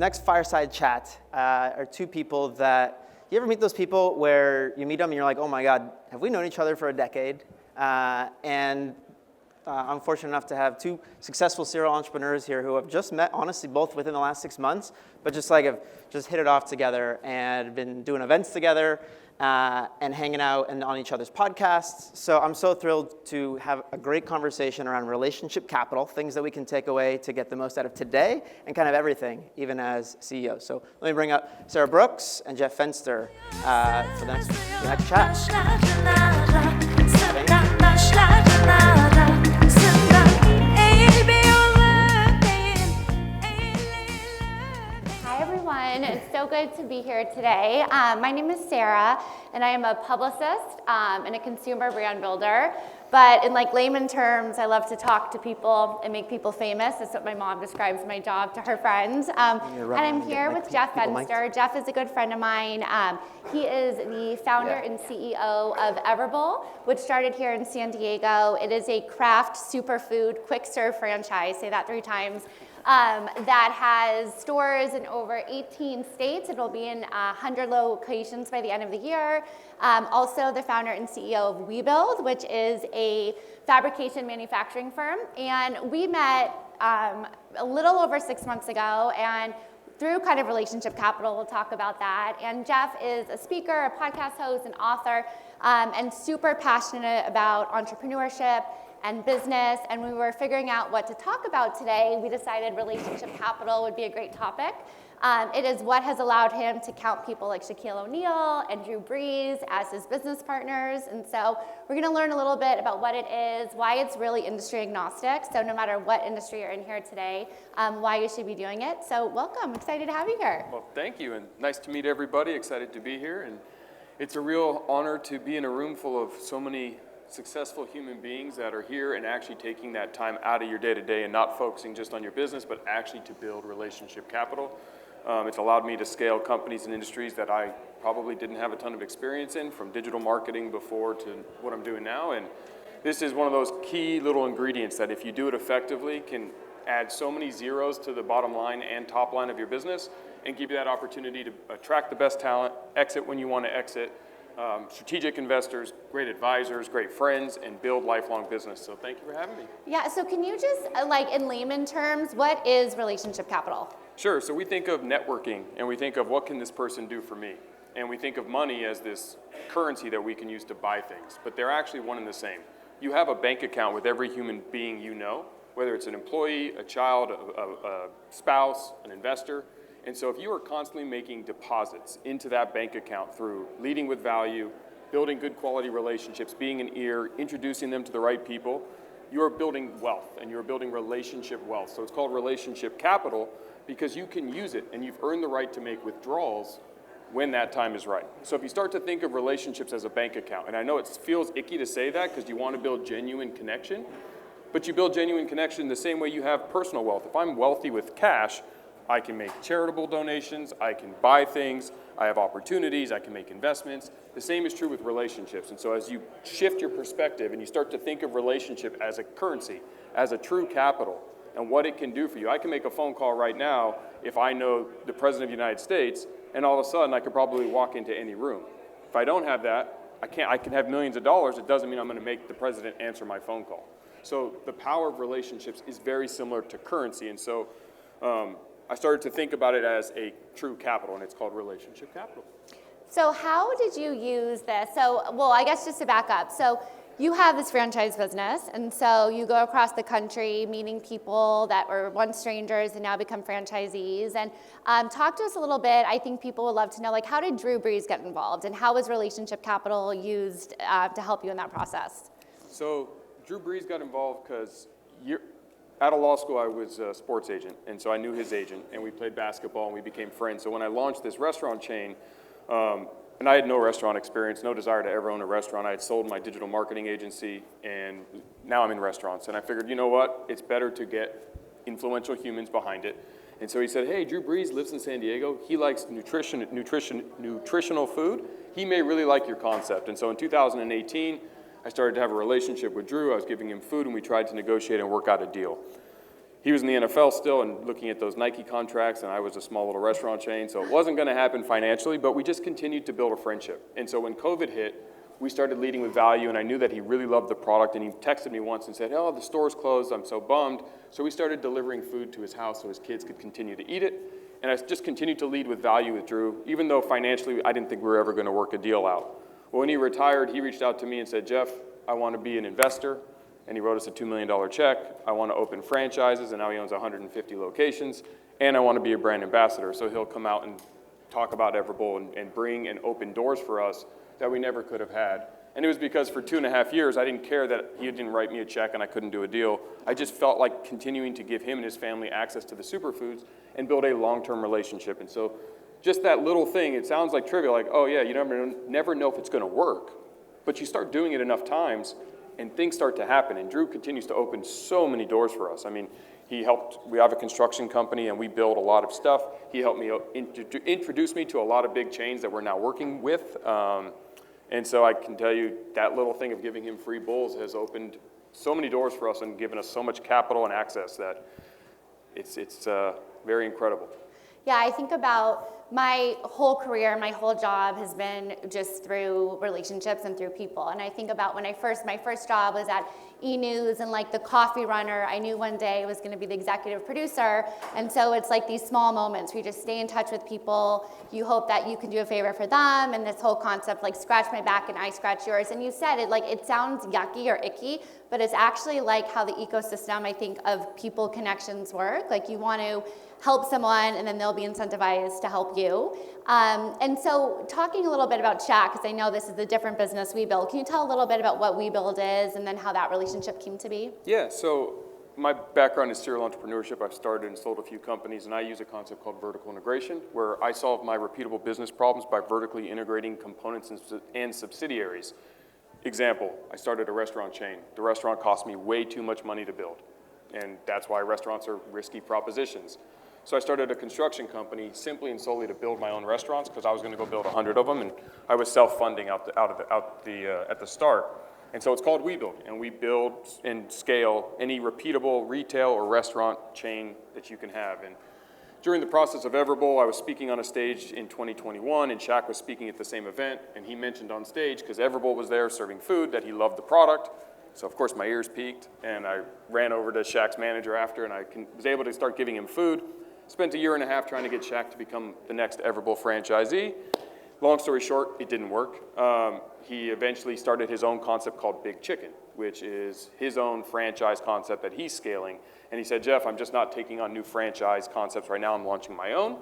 next Fireside Chat are two people that, you ever meet those people where you meet them and you're like, oh my God, have we known each other for a decade? I'm fortunate enough to have two successful serial entrepreneurs here who have just met, honestly, both within the last 6 months, but have just hit it off together and been doing events together and hanging out and on each other's podcasts. So I'm so thrilled to have a great conversation around relationship capital, things that we can take away to get the most out of today and kind of everything, even as CEOs. So let me bring up Sara Brooks and Jeff Fenster for the next chat. Hi everyone, it's so good to be here today. My name is Sara, and I am a publicist and a consumer brand builder. But in layman terms, I love to talk to people and make people famous. That's what my mom describes my job to her friends. And I'm here with Jeff Fenster. Jeff is a good friend of mine. He is the founder and CEO of Everbowl, which started here in San Diego. It is a craft superfood quick serve franchise, say that 3 times, that has stores in over 18 states. It'll be in 100 locations by the end of the year. Also the founder and CEO of WeBuild, which is a fabrication manufacturing firm. And we met a little over 6 months ago, and through kind of relationship capital, we'll talk about that. And Jeff is a speaker, a podcast host, an author, and super passionate about entrepreneurship and business. And when we were figuring out what to talk about today, we decided relationship capital would be a great topic. It is what has allowed him to count people like Shaquille O'Neal and Drew Brees as his business partners. And so we're gonna learn a little bit about what it is, why it's really industry agnostic. So no matter what industry you're in here today, why you should be doing it. So welcome, excited to have you here. Well, thank you, and nice to meet everybody, excited to be here. And it's a real honor to be in a room full of so many successful human beings that are here and actually taking that time out of your day-to-day and not focusing just on your business, but actually to build relationship capital. It's allowed me to scale companies and industries that I probably didn't have a ton of experience in, from digital marketing before to what I'm doing now. And this is one of those key little ingredients that if you do it effectively can add so many zeros to the bottom line and top line of your business and give you that opportunity to attract the best talent, exit when you want to exit, strategic investors, great advisors, great friends, and build lifelong business. So thank you for having me. Yeah, so can you just, in layman terms, what is relationship capital? Sure, so we think of networking, and we think of what can this person do for me? And we think of money as this currency that we can use to buy things, but they're actually one and the same. You have a bank account with every human being you know, whether it's an employee, a child, a spouse, an investor. And so if you are constantly making deposits into that bank account through leading with value, building good quality relationships, being an ear, introducing them to the right people, you are building wealth and you're building relationship wealth. So it's called relationship capital because you can use it and you've earned the right to make withdrawals when that time is right. So if you start to think of relationships as a bank account, and I know it feels icky to say that because you want to build genuine connection, but you build genuine connection the same way you have personal wealth. If I'm wealthy with cash, I can make charitable donations, I can buy things, I have opportunities, I can make investments. The same is true with relationships. And so as you shift your perspective and you start to think of relationship as a currency, as a true capital, and what it can do for you. I can make a phone call right now if I know the President of the United States, and all of a sudden I could probably walk into any room. If I don't have that, I can have millions of dollars. It doesn't mean I'm going to make the president answer my phone call. So the power of relationships is very similar to currency. And so I started to think about it as a true capital, and it's called relationship capital. So how did you use this? I guess just to back up. So you have this franchise business, and so you go across the country meeting people that were once strangers and now become franchisees. And talk to us a little bit. I think people would love to know, how did Drew Brees get involved, and how was relationship capital used to help you in that process? So Drew Brees got involved because out of law school, I was a sports agent, and so I knew his agent, and we played basketball, and we became friends. So when I launched this restaurant chain, and I had no restaurant experience, no desire to ever own a restaurant. I had sold my digital marketing agency, and now I'm in restaurants. And I figured, you know what? It's better to get influential humans behind it. And so he said, hey, Drew Brees lives in San Diego. He likes nutritional food. He may really like your concept. And so in 2018, I started to have a relationship with Drew. I was giving him food, and we tried to negotiate and work out a deal. he was in the NFL still and looking at those Nike contracts, and I was a small little restaurant chain, so it wasn't going to happen financially, but we just continued to build a friendship. And so when COVID hit, we started leading with value, and I knew that he really loved the product, and he texted me once and said, oh, the store's closed, I'm so bummed. So we started delivering food to his house so his kids could continue to eat it, and I just continued to lead with value with Drew, even though financially I didn't think we were ever going to work a deal out. Well, when he retired, he reached out to me and said, Jeff, I want to be an investor. And he wrote us a $2 million check. I want to open franchises, and now he owns 150 locations. And I want to be a brand ambassador. So he'll come out and talk about Everbowl and bring and open doors for us that we never could have had. And it was because for 2.5 years, I didn't care that he didn't write me a check and I couldn't do a deal. I just felt like continuing to give him and his family access to the superfoods and build a long-term relationship. And so just that little thing, it sounds like trivial, like, oh yeah, you never know if it's going to work. But you start doing it enough times, and things start to happen, and Drew continues to open so many doors for us. I mean, we have a construction company, and we build a lot of stuff. He helped me introduce me to a lot of big chains that we're now working with. And so I can tell you that little thing of giving him free bowls has opened so many doors for us and given us so much capital and access that it's very incredible. Yeah, I think about my whole career, my whole job has been just through relationships and through people. And I think about when my first job was at E-News and like the coffee runner, I knew one day I was gonna be the executive producer. And so it's like these small moments where you just stay in touch with people. You hope that you can do a favor for them. And this whole concept, like scratch my back and I scratch yours. And you said it, like it sounds yucky or icky, but it's actually like how the ecosystem, I think, of people connections work. Like you want to help someone and then they'll be incentivized to help you. And so talking a little bit about Shaq, because I know this is a different business, WeBuild, can you tell a little bit about what WeBuild is and then how that relationship came to be? Yeah, so my background is serial entrepreneurship. I've started and sold a few companies, and I use a concept called vertical integration, where I solve my repeatable business problems by vertically integrating components and subsidiaries. Example, I started a restaurant chain. The restaurant cost me way too much money to build, and that's why restaurants are risky propositions. So I started a construction company simply and solely to build my own restaurants because I was going to go build 100 of them, and I was self-funding at the start. And so it's called WeBuild, and we build and scale any repeatable retail or restaurant chain that you can have. And during the process of Everbowl, I was speaking on a stage in 2021, and Shaq was speaking at the same event, and he mentioned on stage, because Everbowl was there serving food, that he loved the product. So of course my ears peaked, and I ran over to Shaq's manager after, and I was able to start giving him food. Spent 1.5 years trying to get Shaq to become the next Everbowl franchisee. Long story short, it didn't work. He eventually started his own concept called Big Chicken, which is his own franchise concept that he's scaling. And he said, Jeff, I'm just not taking on new franchise concepts right now, I'm launching my own.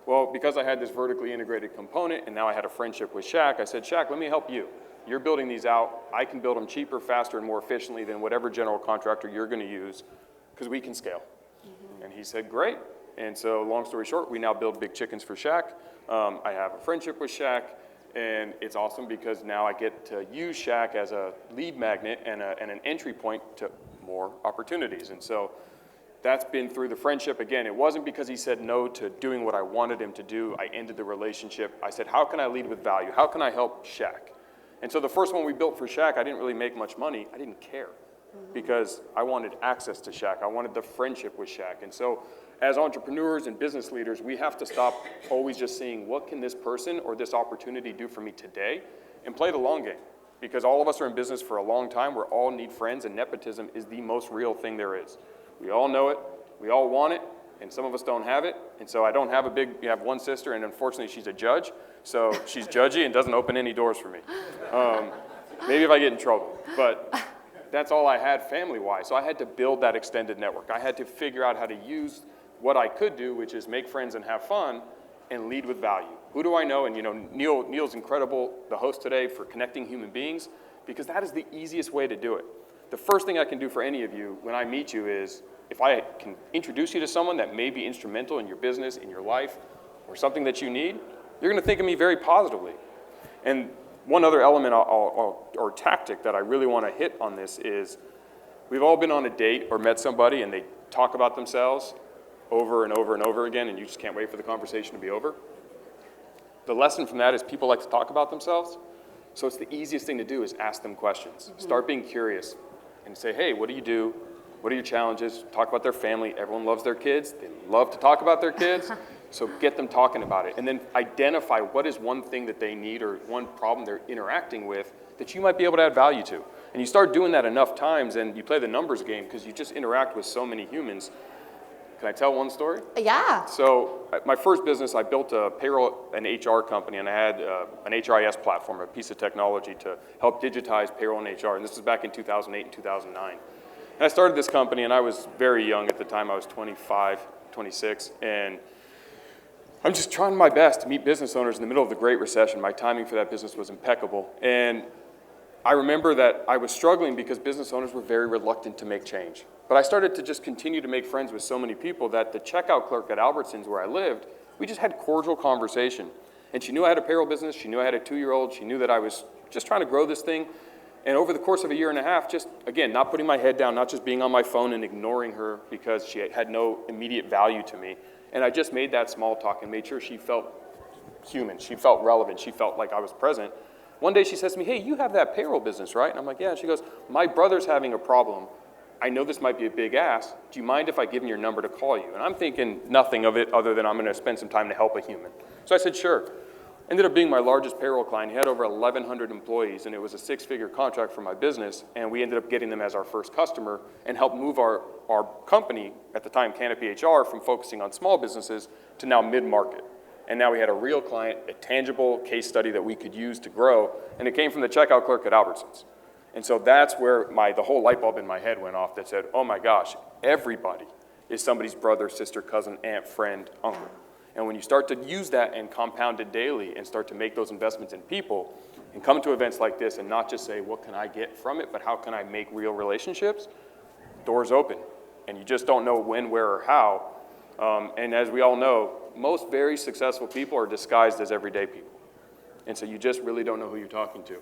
Well, because I had this vertically integrated component and now I had a friendship with Shaq, I said, Shaq, let me help you. You're building these out. I can build them cheaper, faster, and more efficiently than whatever general contractor you're gonna use, because we can scale. Mm-hmm. And he said, great. And so long story short, we now build Big Chickens for Shaq. I have a friendship with Shaq, and it's awesome because now I get to use Shaq as a lead magnet and an entry point to more opportunities. And so that's been through the friendship. Again, it wasn't because he said no to doing what I wanted him to do. I ended the relationship. I said, how can I lead with value? How can I help Shaq? And so the first one we built for Shaq, I didn't really make much money. I didn't care because I wanted access to Shaq. I wanted the friendship with Shaq. And so as entrepreneurs and business leaders, we have to stop always just saying, what can this person or this opportunity do for me today? And play the long game. Because all of us are in business for a long time. We all need friends, and nepotism is the most real thing there is. We all know it. We all want it. And some of us don't have it. And so I don't have you have one sister, and unfortunately she's a judge. So she's judgy and doesn't open any doors for me. Maybe if I get in trouble. But that's all I had family-wise. So I had to build that extended network. I had to figure out how to use what I could do, which is make friends and have fun and lead with value. Who do I know? And Neil's incredible, the host today, for connecting human beings, because that is the easiest way to do it. The first thing I can do for any of you when I meet you is, if I can introduce you to someone that may be instrumental in your business, in your life, or something that you need, you're gonna think of me very positively. And one other element or tactic that I really wanna hit on this is, we've all been on a date or met somebody and they talk about themselves over and over and over again, and you just can't wait for the conversation to be over. The lesson from that is people like to talk about themselves, so it's the easiest thing to do is ask them questions. Mm-hmm. Start being curious and say, hey, what do you do? What are your challenges? Talk about their family. Everyone loves their kids. They love to talk about their kids. So get them talking about it. And then identify what is one thing that they need or one problem they're interacting with that you might be able to add value to. And you start doing that enough times and you play the numbers game because you just interact with so many humans. Can I tell one story? Yeah. So my first business, I built a payroll and HR company, and I had an HRIS platform, a piece of technology to help digitize payroll and HR. And this was back in 2008 and 2009. And I started this company, and I was very young at the time. I was 25, 26, and I'm just trying my best to meet business owners in the middle of the Great Recession. My timing for that business was impeccable. And I remember that I was struggling because business owners were very reluctant to make change. But I started to just continue to make friends with so many people that the checkout clerk at Albertsons where I lived, we just had cordial conversation. And she knew I had a payroll business. She knew I had a 2-year-old. She knew that I was just trying to grow this thing. And over the course of a year and a half, just, again, not putting my head down, not just being on my phone and ignoring her because she had no immediate value to me. And I just made that small talk and made sure she felt human. She felt relevant. She felt like I was present. One day she says to me, hey, you have that payroll business, right? And I'm like, yeah. And she goes, my brother's having a problem. I know this might be a big ask. Do you mind if I give him your number to call you? And I'm thinking nothing of it other than I'm going to spend some time to help a human. So I said, sure. Ended up being my largest payroll client. He had over 1,100 employees, and it was a 6-figure contract for my business, and we ended up getting them as our first customer and helped move our company, at the time Canopy HR, from focusing on small businesses to now mid-market. And now we had a real client, a tangible case study that we could use to grow, and it came from the checkout clerk at Albertsons. And so that's where the whole light bulb in my head went off that said, oh my gosh, everybody is somebody's brother, sister, cousin, aunt, friend, uncle. And when you start to use that and compound it daily and start to make those investments in people and come to events like this and not just say, what can I get from it, but how can I make real relationships, doors open. And you just don't know when, where, or how. And as we all know, most very successful people are disguised as everyday people. And so you just really don't know who you're talking to.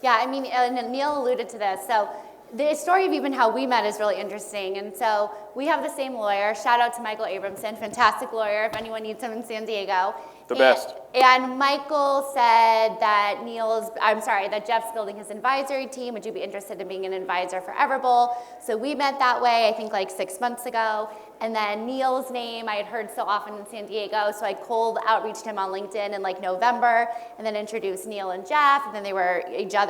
Yeah, I mean, and Neil alluded to this. So the story of even how we met is really interesting. And so we have the same lawyer. Shout out to Michael Abramson, fantastic lawyer, if anyone needs him in San Diego. The best. And Michael said that Jeff's building his advisory team. Would you be interested in being an advisor for Everbowl? So we met that way, I think like 6 months ago. And then Neil's name I had heard so often in San Diego, so I cold outreached him on LinkedIn in like November, and then introduced Neil and Jeff, and then they were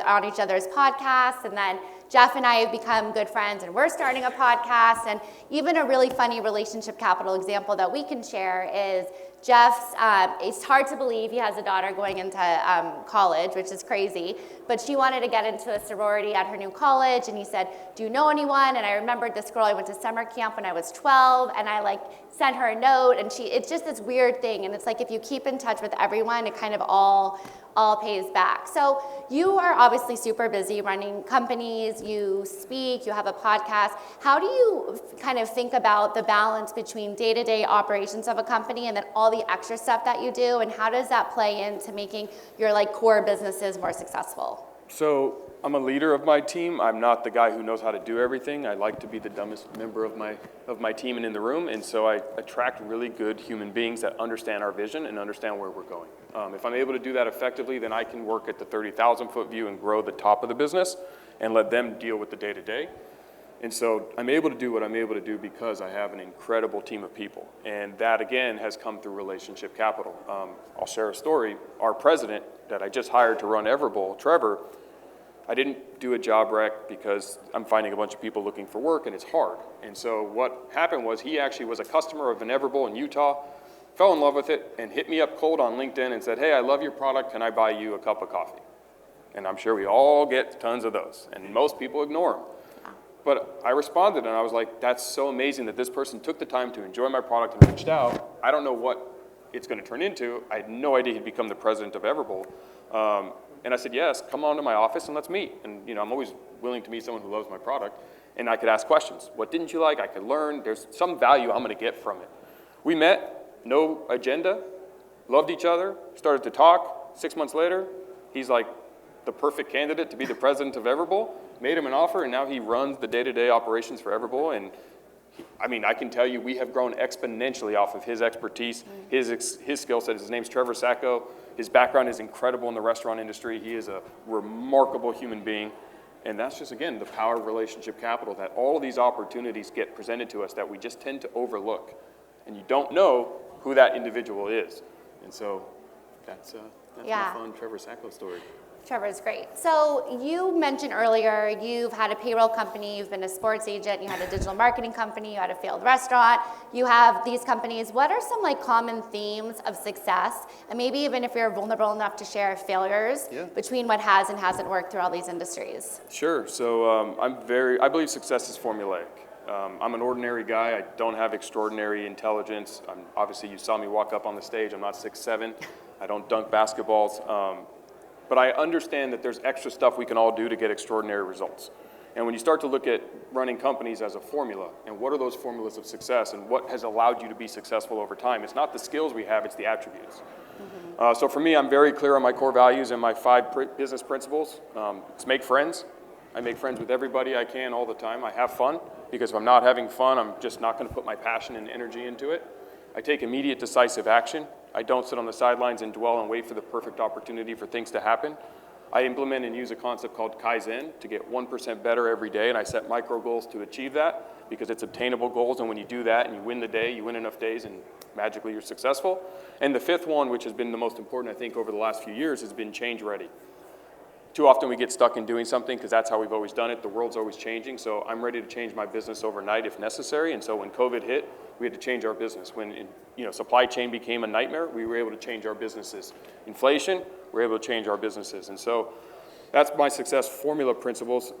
on each other's podcasts, and then Jeff and I have become good friends, and we're starting a podcast. And even a really funny relationship capital example that we can share is Jeff's, it's hard to believe he has a daughter going into college, which is crazy, but she wanted to get into a sorority at her new college, and he said, do you know anyone? And I remembered this girl, I went to summer camp when I was 12, and I like sent her a note, and it's just this weird thing, and it's like if you keep in touch with everyone, it kind of all pays back. So you are obviously super busy running companies, you speak, you have a podcast. How do you kind of think about the balance between day-to-day operations of a company and then all the extra stuff that you do, and how does that play into making your like core businesses more successful? So I'm a leader of my team. I'm not the guy who knows how to do everything. I like to be the dumbest member of my team and in the room, and so I attract really good human beings that understand our vision and understand where we're going. If I'm able to do that effectively, then I can work at the 30,000-foot view and grow the top of the business and let them deal with the day-to-day. And so I'm able to do what I'm able to do because I have an incredible team of people. And that, again, has come through relationship capital. I'll share a story. Our president that I just hired to run Everbowl, Trevor, I didn't do a job rec because I'm finding a bunch of people looking for work and it's hard. And so what happened was he actually was a customer of an Everbowl in Utah, fell in love with it, and hit me up cold on LinkedIn and said, hey, I love your product, can I buy you a cup of coffee? And I'm sure we all get tons of those, and most people ignore them. But I responded and I was like, that's so amazing that this person took the time to enjoy my product and reached out. I don't know what it's going to turn into. I had no idea he'd become the president of Everbowl. And I said, yes, come on to my office and let's meet. And I'm always willing to meet someone who loves my product. And I could ask questions. What didn't you like? I could learn. There's some value I'm going to get from it. We met, no agenda, loved each other, started to talk. 6 months later, he's like the perfect candidate to be the president of Everbowl. Made him an offer, and now he runs the day-to-day operations for Everbowl. And I can tell you we have grown exponentially off of his expertise, his skill set. His name's Trevor Sacco. His background is incredible in the restaurant industry. He is a remarkable human being. And that's just, again, the power of relationship capital, that all of these opportunities get presented to us that we just tend to overlook. And you don't know who that individual is. And so that's Yeah. my fun Trevor Sacco story. Trevor's great. So you mentioned earlier you've had a payroll company, you've been a sports agent, you had a digital marketing company, you had a failed restaurant, you have these companies. What are some like common themes of success? And maybe even if you're vulnerable enough to share failures between what has and hasn't worked through all these industries. Sure. So I believe success is formulaic. I'm an ordinary guy. I don't have extraordinary intelligence. Obviously, you saw me walk up on the stage. I'm not 6'7". I don't dunk basketballs. But I understand that there's extra stuff we can all do to get extraordinary results. And when you start to look at running companies as a formula, and what are those formulas of success, and what has allowed you to be successful over time, it's not the skills we have, it's the attributes. So for me, I'm very clear on my core values and my 5 business principles. It's make friends. I make friends with everybody I can all the time. I have fun, because if I'm not having fun, I'm just not going to put my passion and energy into it. I take immediate decisive action. I don't sit on the sidelines and dwell and wait for the perfect opportunity for things to happen. I implement and use a concept called Kaizen to get 1% better every day, and I set micro goals to achieve that because it's obtainable goals, and when you do that and you win the day, you win enough days, and magically you're successful. And the 5th one, which has been the most important, I think, over the last few years, has been change ready. Too often we get stuck in doing something because that's how we've always done it. The world's always changing, so I'm ready to change my business overnight if necessary. And so when COVID hit, we had to change our business. When supply chain became a nightmare, we were able to change our businesses. Inflation, we were able to change our businesses. And so that's my success formula principles.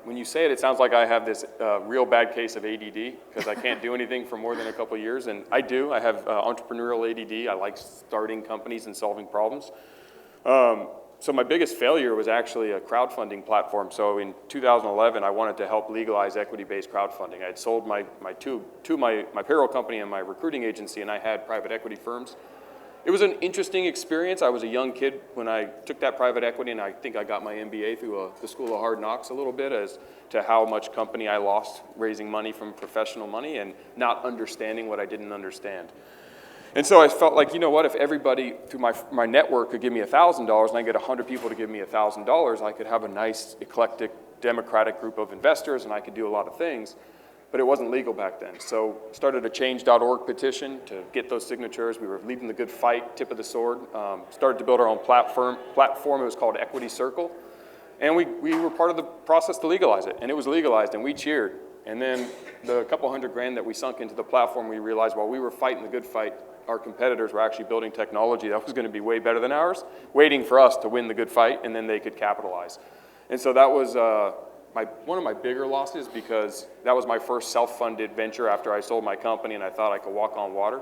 When you say it, it sounds like I have this real bad case of ADD because I can't do anything for more than a couple of years. And I do. I have entrepreneurial ADD. I like starting companies and solving problems. So my biggest failure was actually a crowdfunding platform. So in 2011, I wanted to help legalize equity-based crowdfunding. I had sold my payroll company and my recruiting agency, and I had private equity firms. It was an interesting experience. I was a young kid when I took that private equity, and I think I got my MBA through the School of Hard Knocks a little bit as to how much company I lost raising money from professional money and not understanding what I didn't understand. And so I felt like, you know what, if everybody through my network could give me $1,000 and I get 100 people to give me $1,000, I could have a nice, eclectic, democratic group of investors and I could do a lot of things. But it wasn't legal back then. So started a change.org petition to get those signatures. We were leading the good fight, tip of the sword. Started to build our own platform. It was called Equity Circle. And we were part of the process to legalize it. And it was legalized and we cheered. And then the couple $100,000 that we sunk into the platform, we realized while we were fighting the good fight, our competitors were actually building technology that was going to be way better than ours, waiting for us to win the good fight, and then they could capitalize. And so that was one of my bigger losses because that was my first self-funded venture after I sold my company and I thought I could walk on water.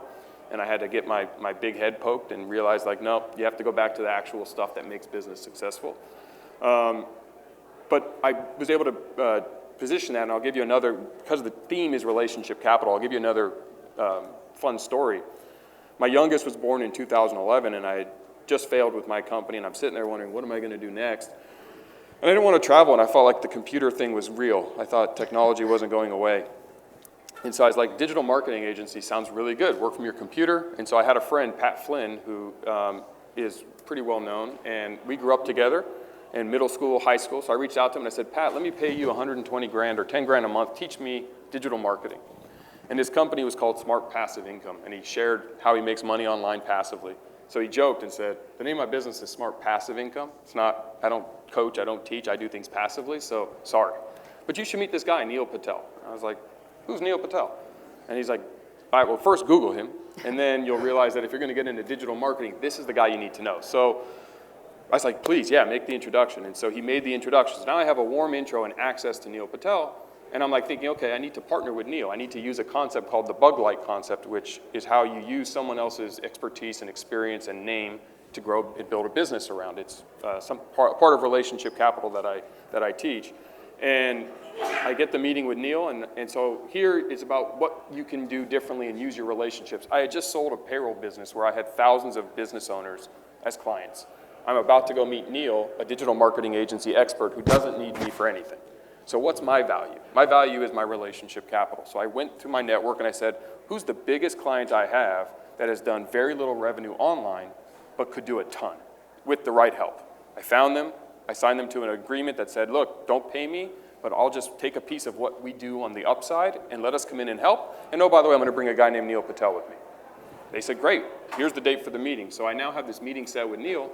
And I had to get my big head poked and realize, like, no, you have to go back to the actual stuff that makes business successful. But I was able to position that, and I'll give you another, because the theme is relationship capital, I'll give you another fun story. My youngest was born in 2011, and I had just failed with my company, and I'm sitting there wondering, what am I going to do next? And I didn't want to travel, and I felt like the computer thing was real. I thought technology wasn't going away. And so I was like, digital marketing agency sounds really good. Work from your computer. And so I had a friend, Pat Flynn, who is pretty well known, and we grew up together in middle school, high school. So I reached out to him, and I said, Pat, let me pay you $120,000 or $10,000 a month. Teach me digital marketing. And his company was called Smart Passive Income, and he shared how he makes money online passively. So he joked and said, the name of my business is Smart Passive Income. It's not, I don't coach, I don't teach, I do things passively, so sorry. But you should meet this guy, Neil Patel. I was like, who's Neil Patel? And he's like, all right, well, first Google him, and then you'll realize that if you're going to get into digital marketing, this is the guy you need to know. So I was like, please, yeah, make the introduction. And so he made the introduction. So now I have a warm intro and access to Neil Patel. And I'm like thinking, okay, I need to partner with Neil. I need to use a concept called the bug light concept, which is how you use someone else's expertise and experience and name to grow and build a business around. It's some part of relationship capital that I teach. And I get the meeting with Neil, and so here is about what you can do differently and use your relationships. I had just sold a payroll business where I had thousands of business owners as clients. I'm about to go meet Neil, a digital marketing agency expert who doesn't need me for anything. So what's my value? My value is my relationship capital. So I went to my network and I said, who's the biggest client I have that has done very little revenue online but could do a ton with the right help? I found them, I signed them to an agreement that said, look, don't pay me, but I'll just take a piece of what we do on the upside and let us come in and help. And oh, by the way, I'm going to bring a guy named Neil Patel with me. They said, great, here's the date for the meeting. So I now have this meeting set with Neil,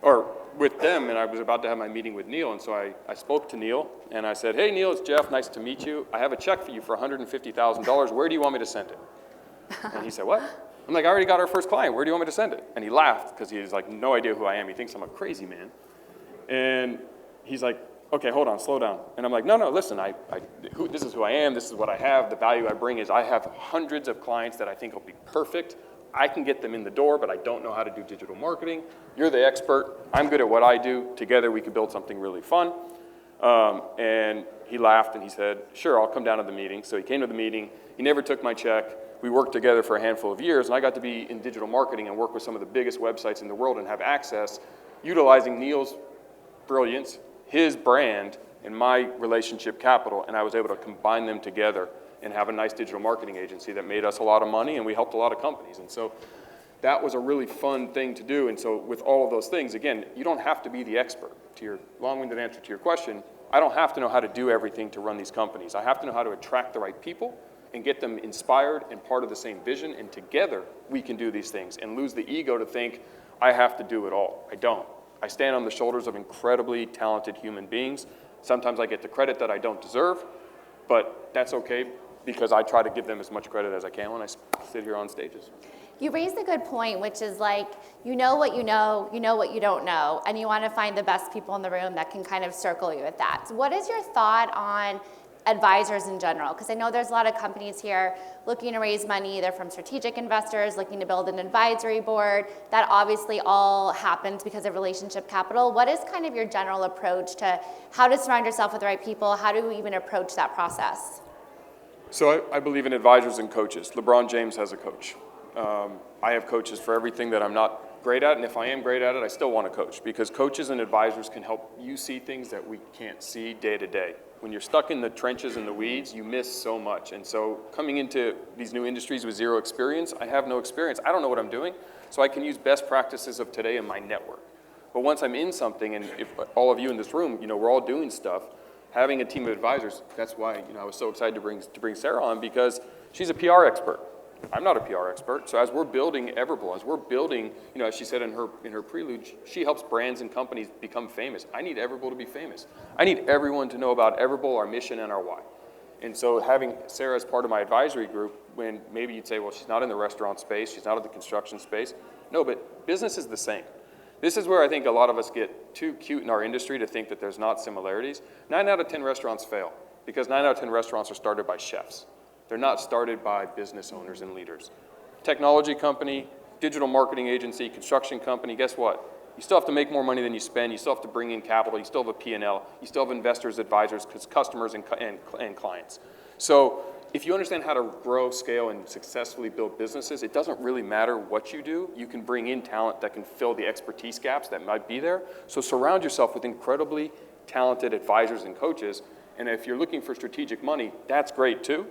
or with them, and I was about to have my meeting with Neil. And so I spoke to Neil, and I said, hey, Neil, it's Jeff. Nice to meet you. I have a check for you for $150,000. Where do you want me to send it? And he said, what? I'm like, I already got our first client. Where do you want me to send it? And he laughed because he has like no idea who I am. He thinks I'm a crazy man. And he's like, okay, hold on, slow down. And I'm like, no, listen, this is who I am. This is what I have. The value I bring is I have hundreds of clients that I think will be perfect. I can get them in the door, but I don't know how to do digital marketing. You're the expert. I'm good at what I do. Together, we could build something really fun. And he laughed and he said, sure, I'll come down to the meeting. So he came to the meeting. He never took my check. We worked together for a handful of years, and I got to be in digital marketing and work with some of the biggest websites in the world and have access, utilizing Neil's brilliance, his brand, and my relationship capital, and I was able to combine them together and have a nice digital marketing agency that made us a lot of money, and we helped a lot of companies. And so that was a really fun thing to do. And so with all of those things, again, you don't have to be the expert. To your long-winded answer to your question, I don't have to know how to do everything to run these companies. I have to know how to attract the right people and get them inspired and part of the same vision, and together we can do these things and lose the ego to think, I have to do it all. I don't. I stand on the shoulders of incredibly talented human beings. Sometimes I get the credit that I don't deserve, but that's okay because I try to give them as much credit as I can when I sit here on stages. You raised a good point, which is like, you know what you know what you don't know, and you want to find the best people in the room that can kind of circle you with that. So what is your thought on advisors in general? Because I know there's a lot of companies here looking to raise money, either from strategic investors, looking to build an advisory board. That obviously all happens because of relationship capital. What is kind of your general approach to how to surround yourself with the right people? How do we even approach that process? So I believe in advisors and coaches. LeBron James has a coach. I have coaches for everything that I'm not great at, and if I am great at it, I still want to coach, because coaches and advisors can help you see things that we can't see day to day. When you're stuck in the trenches and the weeds, you miss so much. And so coming into these new industries with zero experience, I have no experience. I don't know what I'm doing, so I can use best practices of today in my network. But once I'm in something, and if all of you in this room, we're all doing stuff, having a team of advisors, that's why I was so excited to bring Sara on, because she's a PR expert. I'm not a PR expert. So as we're building Everbowl, as we're building, as she said in her prelude, she helps brands and companies become famous. I need Everbowl to be famous. I need everyone to know about Everbowl, our mission, and our why. And so having Sara as part of my advisory group, when maybe you'd say, well, she's not in the restaurant space, she's not in the construction space. No, but business is the same. This is where I think a lot of us get too cute in our industry to think that there's not similarities. 9 out of 10 restaurants fail, because 9 out of 10 restaurants are started by chefs. They're not started by business owners and leaders. Technology company, digital marketing agency, construction company, guess what? You still have to make more money than you spend. You still have to bring in capital. You still have a P&L. You still have investors, advisors, customers, and clients. So if you understand how to grow, scale, and successfully build businesses, it doesn't really matter what you do. You can bring in talent that can fill the expertise gaps that might be there. So surround yourself with incredibly talented advisors and coaches. And if you're looking for strategic money, that's great too.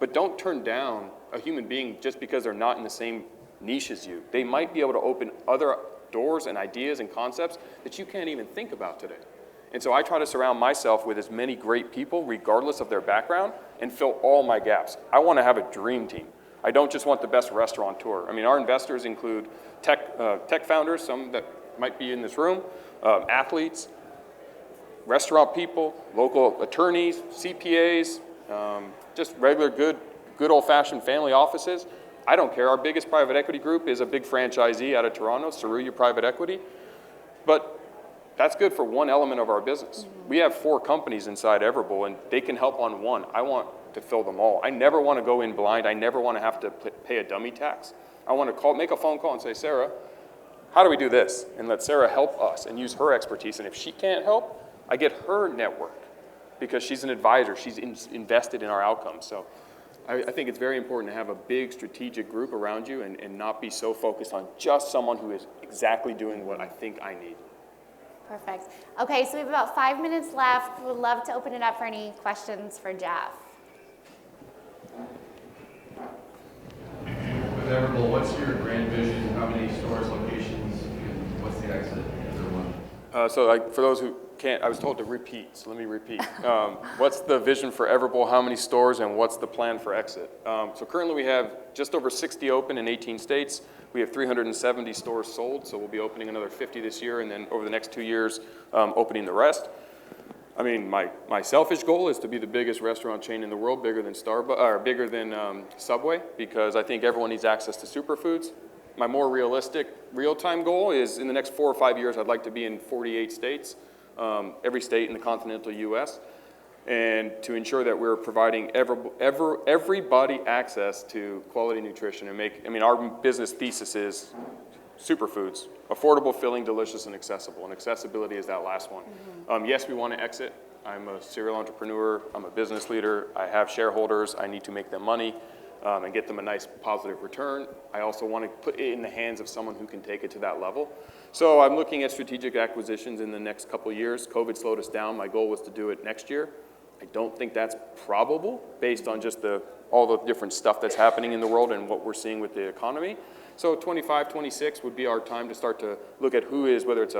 But don't turn down a human being just because they're not in the same niche as you. They might be able to open other doors and ideas and concepts that you can't even think about today. And so I try to surround myself with as many great people, regardless of their background, and fill all my gaps. I want to have a dream team. I don't just want the best restaurateur. I mean, our investors include tech founders, some that might be in this room, athletes, restaurant people, local attorneys, CPAs, just regular good old-fashioned family offices. I don't care. Our biggest private equity group is a big franchisee out of Toronto, Saruya Private Equity. But that's good for one element of our business. Mm-hmm. We have 4 companies inside Everbowl, and they can help on one. I want to fill them all. I never want to go in blind. I never want to have to pay a dummy tax. I want to make a phone call and say, Sara, how do we do this? And let Sara help us and use her expertise. And if she can't help, I get her network, because she's an advisor. She's invested in our outcomes. So I think it's very important to have a big strategic group around you and not be so focused on just someone who is exactly doing what I think I need. Perfect. Okay, so we have about 5 minutes left. We'd love to open it up for any questions for Jeff. With Everbowl, what's your grand vision? How many stores, locations, and what's the exit? So for those who I was told to repeat, so let me repeat. What's the vision for Everbowl, how many stores, and what's the plan for exit? So currently we have just over 60 open in 18 states. We have 370 stores sold, so we'll be opening another 50 this year, and then over the next 2 years, opening the rest. I mean, my selfish goal is to be the biggest restaurant chain in the world, bigger than Starbucks, or bigger than Subway, because I think everyone needs access to superfoods. My more realistic, real-time goal is in the next 4 or 5 years, I'd like to be in 48 states, every state in the continental U.S., and to ensure that we're providing everybody access to quality nutrition and our business thesis is superfoods, affordable, filling, delicious, and accessible. And accessibility is that last one. Yes, we want to exit. I'm a serial entrepreneur. I'm a business leader. I have shareholders. I need to make them money and get them a nice positive return. I also want to put it in the hands of someone who can take it to that level. So I'm looking at strategic acquisitions in the next couple of years. COVID slowed us down. My goal was to do it next year. I don't think that's probable based on just all the different stuff that's happening in the world and what we're seeing with the economy. So 25, 26 would be our time to start to look at who is, whether it's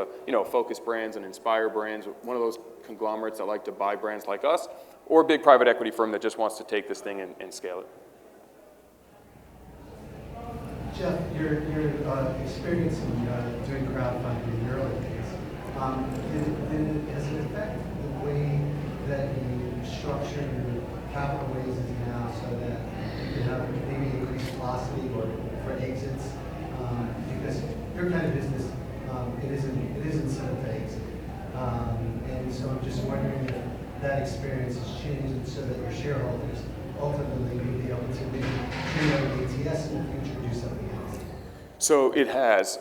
Focus Brands and Inspire Brands, one of those conglomerates that like to buy brands like us, or a big private equity firm that just wants to take this thing and scale it. Jeff, your experience in doing crowdfunding in your early days, does it affect the way that you structure your capital raises now so that you can have maybe increased velocity or for exits? Because your kind of business, it isn't simple to exit. And so I'm just wondering if that experience has changed so that your shareholders ultimately may be able to maybe generate ATS in the future, do something else. So it has.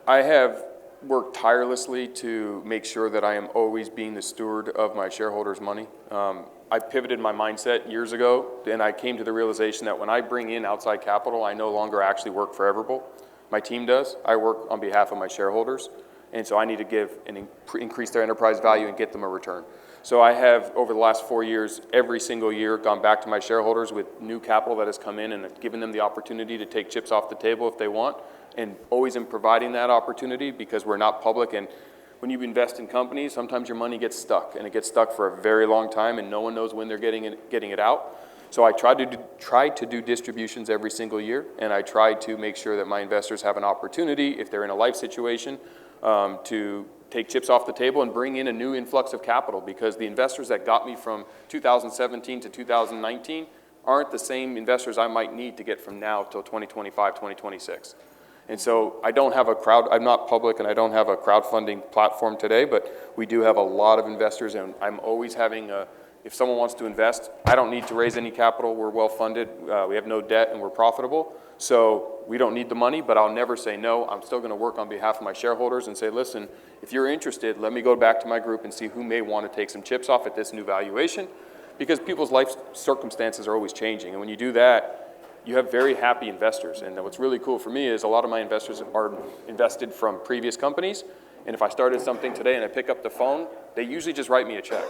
I have worked tirelessly to make sure that I am always being the steward of my shareholders' money. I pivoted my mindset years ago, and I came to the realization that when I bring in outside capital, I no longer actually work for Everbowl. My team does. I work on behalf of my shareholders, and so I need to give and increase their enterprise value and get them a return. So I have, over the last 4 years, every single year gone back to my shareholders with new capital that has come in and given them the opportunity to take chips off the table if they want, and always in providing that opportunity because we're not public. And when you invest in companies, sometimes your money gets stuck, and it gets stuck for a very long time, and no one knows when they're getting it out. So I try to do distributions every single year, and I try to make sure that my investors have an opportunity, if they're in a life situation, to take chips off the table and bring in a new influx of capital, because the investors that got me from 2017 to 2019 aren't the same investors I might need to get from now till 2025, 2026. And so I don't have I'm not public and I don't have a crowdfunding platform today, but we do have a lot of investors, and I'm always having if someone wants to invest, I don't need to raise any capital. We're well funded. We have no debt and we're profitable. So we don't need the money, but I'll never say no. I'm still going to work on behalf of my shareholders and say, listen, if you're interested, let me go back to my group and see who may want to take some chips off at this new valuation, because people's life circumstances are always changing. And when you do that, you have very happy investors. And what's really cool for me is a lot of my investors are invested from previous companies. And if I started something today and I pick up the phone, they usually just write me a check.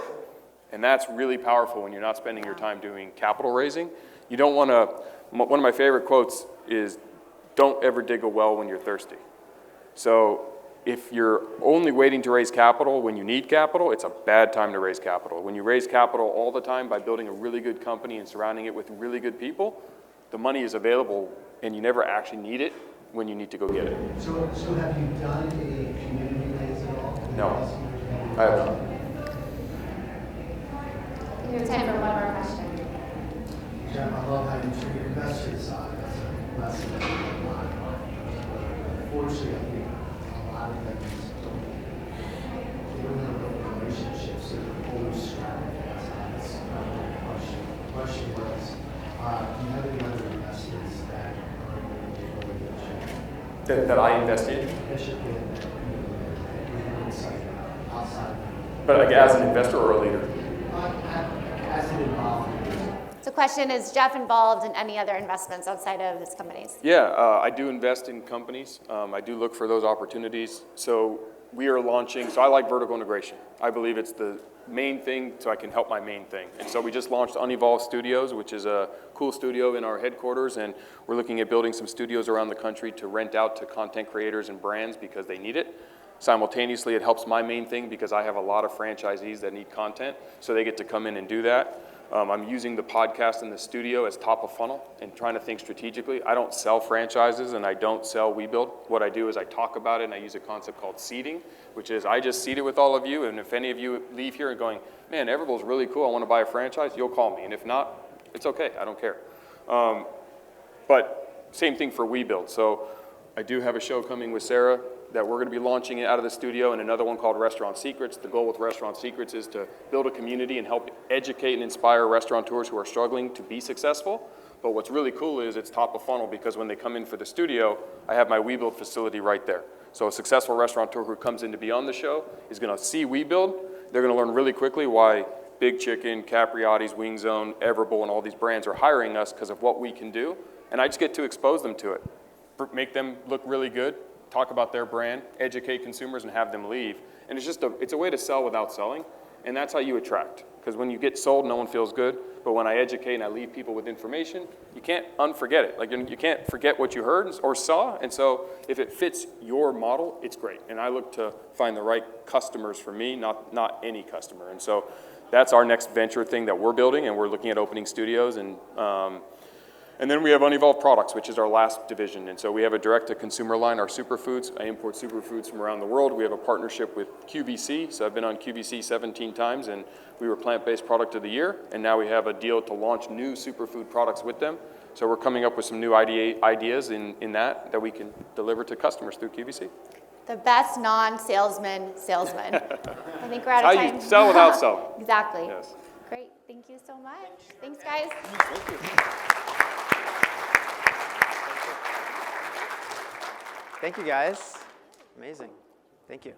And that's really powerful when you're not spending your time doing capital raising. You don't want to, one of my favorite quotes is, don't ever dig a well when you're thirsty. So if you're only waiting to raise capital when you need capital, it's a bad time to raise capital. When you raise capital all the time by building a really good company and surrounding it with really good people, the money is available and you never actually need it when you need to go get it. So have you done a community raise at all? No, I have not. We have time for one more question. Jeff, I love how you treat your investors. That's a lesson that I learned. Unfortunately, I think a lot of them don't have good relationships that are always striving fast. That's my question. The question was, do you have any other investors that are going to be really good? That I invest in? Bishop in outside. But like as an investor or a leader? As an involved. So the question is, Jeff involved in any other investments outside of his companies? Yeah, I do invest in companies. I do look for those opportunities. So we are launching, so I like vertical integration. I believe it's the main thing so I can help my main thing. And so we just launched Unevolved Studios, which is a cool studio in our headquarters, and we're looking at building some studios around the country to rent out to content creators and brands because they need it. Simultaneously, it helps my main thing because I have a lot of franchisees that need content, so they get to come in and do that. I'm using the podcast in the studio as top of funnel and trying to think strategically. I don't sell franchises and I don't sell WeBuild. What I do is I talk about it and I use a concept called seeding, which is I just seed it with all of you, and if any of you leave here and going, man, Everbowl's really cool, I want to buy a franchise, you'll call me. And if not, it's okay, I don't care. But same thing for WeBuild. So I do have a show coming with Sara that we're going to be launching it out of the studio, and another one called Restaurant Secrets. The goal with Restaurant Secrets is to build a community and help educate and inspire restaurateurs who are struggling to be successful. But what's really cool is it's top of funnel because when they come in for the studio, I have my WeBuild facility right there. So a successful restaurateur who comes in to be on the show is going to see WeBuild. They're going to learn really quickly why Big Chicken, Capriotti's, Wing Zone, Everbowl, and all these brands are hiring us because of what we can do. And I just get to expose them to it, make them look really good, talk about their brand, educate consumers, and have them leave. And it's just it's a way to sell without selling, and that's how you attract. Because when you get sold, no one feels good. But when I educate and I leave people with information, you can't unforget it. Like you can't forget what you heard or saw. And so if it fits your model, it's great. And I look to find the right customers for me, not any customer. And so that's our next venture thing that we're building, and we're looking at opening studios. And then we have Unevolved Products, which is our last division. And so we have a direct-to-consumer line, our superfoods. I import superfoods from around the world. We have a partnership with QVC. So I've been on QVC 17 times, and we were Plant-Based Product of the Year. And now we have a deal to launch new superfood products with them. So we're coming up with some new ideas in that we can deliver to customers through QVC. The best salesman. I think we're out of time. How you sell without selling. Exactly. Yes. Great. Thank you so much. Thanks, guys. Thank you. Thank you, guys. Amazing. Thank you.